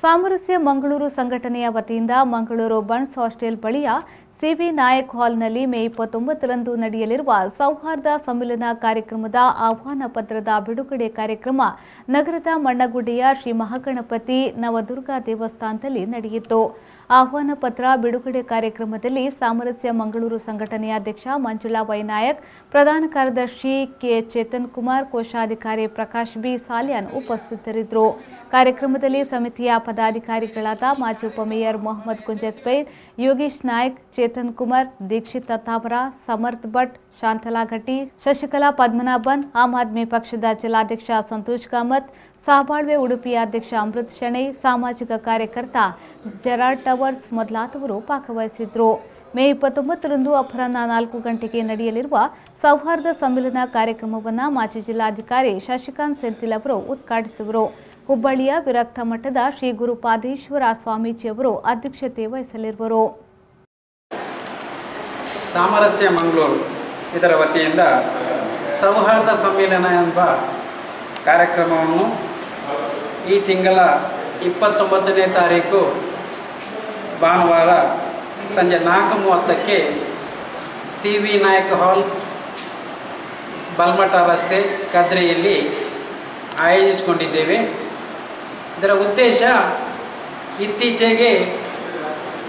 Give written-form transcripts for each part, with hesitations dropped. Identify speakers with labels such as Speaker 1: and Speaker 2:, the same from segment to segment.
Speaker 1: ಸಾಮರಸ್ಯ ಮಂಗಳೂರು ಸಂಘಟನೆಯ ವತಿಯಿಂದ ಮಂಗಳೂರು ಬನ್ಸ್ ಹಾಸ್ಟೆಲ್ ಬಳಿಯ ಸಿಬಿ ನಾಯಕ್ ಹಾಲ್ನಲ್ಲಿ ಮೇ 29ರಂದು ನಡೆಯಲಿರುವ ಸೌಹಾರ್ದ ಸಮ್ಮಿಲನ ಕಾರ್ಯಕ್ರಮದ ಆಹ್ವಾನ ಪತ್ರದ ಬಿಡುಗಡೆ ಕಾರ್ಯಕ್ರಮ ನಗರದ ಮಣ್ಣಗುಡ್ಡೆಯ ಶ್ರೀ ಮಹಾಗಣಪತಿ ನವದುರ್ಗಾ ದೇವಸ್ಥಾನದಲ್ಲಿ ನಡೆಯಿತು. ಆಹ್ವಾನ ಪತ್ರ ಬಿಡುಗಡೆ ಕಾರ್ಯಕ್ರಮದಲ್ಲಿ ಸಾಮರಸ್ಯ ಮಂಗಳೂರು ಸಂಘಟನೆಯ ಅಧ್ಯಕ್ಷ ಮಂಜುಳಾ ವೈ ನಾಯಕ್, ಪ್ರಧಾನ ಕಾರ್ಯದರ್ಶಿ ಕೆ ಚೇತನ್ ಕುಮಾರ್, ಕೋಶಾಧಿಕಾರಿ ಪ್ರಕಾಶ್ ಬಿ ಸಾಲ್ಯಾನ್ ಉಪಸ್ಥಿತರಿದ್ದರು. ಕಾರ್ಯಕ್ರಮದಲ್ಲಿ ಸಮಿತಿಯ ಪದಾಧಿಕಾರಿಗಳಾದ ಮಾಜಿ ಉಪಮೇಯರ್ ಮೊಹಮ್ಮದ್ ಕುಂಜತ್ ಪೈರ್, ಯೋಗೀಶ್ ನಾಯಕ್, ಚೇತನ್ ಕುಮಾರ್, ದೀಕ್ಷಿತ್ ತಾವರ, ಸಮರ್ಥ್ ಭಟ್, ಶಾಂತಲಾ ಘಟ್ಟಿ, ಶಶಿಕಲಾ ಪದ್ಮನಾಭನ್, ಆಮ್ ಆದ್ಮಿ ಪಕ್ಷದ ಜಿಲ್ಲಾಧ್ಯಕ್ಷ ಸಂತೋಷ್ ಕಾಮತ್, ಸಹಬಾಳ್ವೆ ಉಡುಪಿಯ ಅಧ್ಯಕ್ಷ ಅಮೃತ್ ಶೆಣೈ, ಸಾಮಾಜಿಕ ಕಾರ್ಯಕರ್ತ ಜೆರಾರ್ಡ್ ಟವರ್ಸ್ ಮೊದಲಾದವರು ಭಾಗವಹಿಸಿದ್ರು. ಮೇ 29ರಂದು ಅಪರಾಹ್ನ 4 ಗಂಟೆಗೆ ನಡೆಯಲಿರುವ ಸೌಹಾರ್ದ ಸಮ್ಮಿಲನ ಕಾರ್ಯಕ್ರಮವನ್ನು ಮಾಜಿ ಜಿಲ್ಲಾಧಿಕಾರಿ ಶಶಿಕಾಂತ್ ಸೆಂಥಿಲ್ ಅವರು ಉದ್ಘಾಟಿಸುವರು. ಹುಬ್ಬಳ್ಳಿಯ ವಿರಕ್ತ ಮಠದ ಶ್ರೀ ಗುರುಪಾದೇಶ್ವರ ಸ್ವಾಮೀಜಿಯವರು ಅಧ್ಯಕ್ಷತೆ ವಹಿಸಲಿರುವರು.
Speaker 2: ಸಾಮರಸ್ಯ ಮಂಗಳೂರು ಇದರ ವತಿಯಿಂದ ಸೌಹಾರ್ದ ಸಮ್ಮೇಳನ ಎಂಬ ಕಾರ್ಯಕ್ರಮವನ್ನು ಈ ತಿಂಗಳ 29ನೇ ತಾರೀಕು ಭಾನುವಾರ ಸಂಜೆ 4:30ಕ್ಕೆ ಸಿಬಿ ನಾಯಕ್ ಹಾಲ್, ಬಲ್ಮಠ ರಸ್ತೆ, ಕದ್ರಿಯಲ್ಲಿ ಆಯೋಜಿಸಿಕೊಂಡಿದ್ದೇವೆ. ಇದರ ಉದ್ದೇಶ ಇತ್ತೀಚೆಗೆ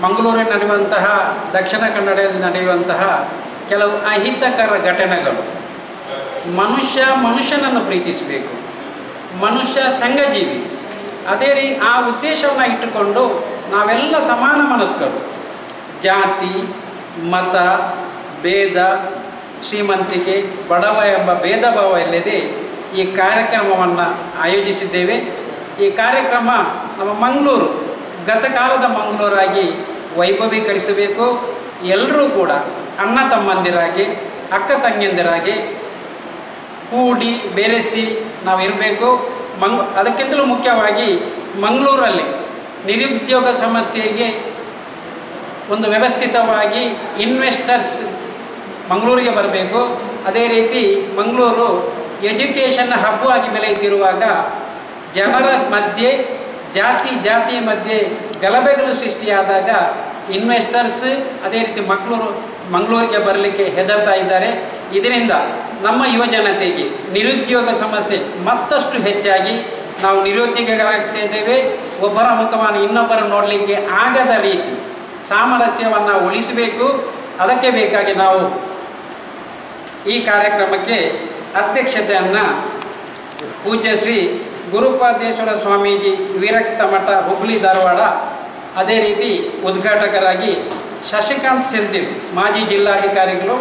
Speaker 2: ಮಂಗಳೂರಿನಲ್ಲಿ ನಡೆಯುವಂತಹ, ದಕ್ಷಿಣ ಕನ್ನಡದಲ್ಲಿ ನಡೆಯುವಂತಹ ಕೆಲವು ಅಹಿತಕರ ಘಟನೆಗಳು. ಮನುಷ್ಯನನ್ನು ಪ್ರೀತಿಸಬೇಕು, ಮನುಷ್ಯ ಸಂಘಜೀವಿ. ಅದೇ ಆ ಉದ್ದೇಶವನ್ನು ಇಟ್ಟುಕೊಂಡು ನಾವೆಲ್ಲ ಸಮಾನ ಮನಸ್ಕರು, ಜಾತಿ ಮತ ಭೇದ, ಶ್ರೀಮಂತಿಕೆ ಬಡವ ಎಂಬ ಭೇದ ಭಾವ ಇಲ್ಲದೆ ಈ ಕಾರ್ಯಕ್ರಮವನ್ನು ಆಯೋಜಿಸಿದ್ದೇವೆ. ಈ ಕಾರ್ಯಕ್ರಮ ನಮ್ಮ ಮಂಗಳೂರು ಗತಕಾಲದ ಮಂಗಳೂರಾಗಿ ವೈಭವೀಕರಿಸಬೇಕು. ಎಲ್ಲರೂ ಕೂಡ ಅಣ್ಣ ತಮ್ಮಂದಿರಾಗಿ, ಅಕ್ಕ ತಂಗಿಯಂದಿರಾಗಿ ಕೂಡಿ ಬೆರೆಸಿ ನಾವಿರಬೇಕು. ಅದಕ್ಕಿಂತಲೂ ಮುಖ್ಯವಾಗಿ ಮಂಗಳೂರಲ್ಲಿ ನಿರುದ್ಯೋಗ ಸಮಸ್ಯೆಗೆ ಒಂದು ವ್ಯವಸ್ಥಿತವಾಗಿ ಇನ್ವೆಸ್ಟರ್ಸ್ ಮಂಗಳೂರಿಗೆ ಬರಬೇಕು. ಅದೇ ರೀತಿ ಮಂಗಳೂರು ಎಜುಕೇಷನ್ ಹಬ್ ಆಗಿ ಬೆಳೆಯುತ್ತಿರುವಾಗ ಜನರ ಮಧ್ಯೆ ಜಾತಿಯ ಮಧ್ಯೆ ಗಲಭೆಗಳು ಸೃಷ್ಟಿಯಾದಾಗ ಇನ್ವೆಸ್ಟರ್ಸ್ ಅದೇ ರೀತಿ ಮಂಗಳೂರಿಗೆ ಬರಲಿಕ್ಕೆ ಹೆದರ್ತಾ ಇದ್ದಾರೆ. ಇದರಿಂದ ನಮ್ಮ ಯುವಜನತೆಗೆ ನಿರುದ್ಯೋಗ ಸಮಸ್ಯೆ ಮತ್ತಷ್ಟು ಹೆಚ್ಚಾಗಿ ನಾವು ನಿರುದ್ಯೋಗಿಗಳಾಗ್ತಾ ಇದ್ದೇವೆ. ಒಬ್ಬರ ಮುಖವನ್ನು ಇನ್ನೊಬ್ಬರು ನೋಡಲಿಕ್ಕೆ ಆಗದ ರೀತಿ ಸಾಮರಸ್ಯವನ್ನು ಉಳಿಸಬೇಕು. ಅದಕ್ಕೆ ಬೇಕಾಗಿ ನಾವು ಈ ಕಾರ್ಯಕ್ರಮಕ್ಕೆ ಅಧ್ಯಕ್ಷತೆಯನ್ನು ಪೂಜ್ಯ ಶ್ರೀ ಗುರುಪಾದೇಶ್ವರ ಸ್ವಾಮೀಜಿ, ವಿರಕ್ತ ಮಠ, ಹುಬ್ಬಳ್ಳಿ ಧಾರವಾಡ, ಅದೇ ರೀತಿ ಉದ್ಘಾಟಕರಾಗಿ ಶಶಿಕಾಂತ್ ಸೆಂಥಿಲ್, ಮಾಜಿ ಜಿಲ್ಲಾಧಿಕಾರಿಗಳು,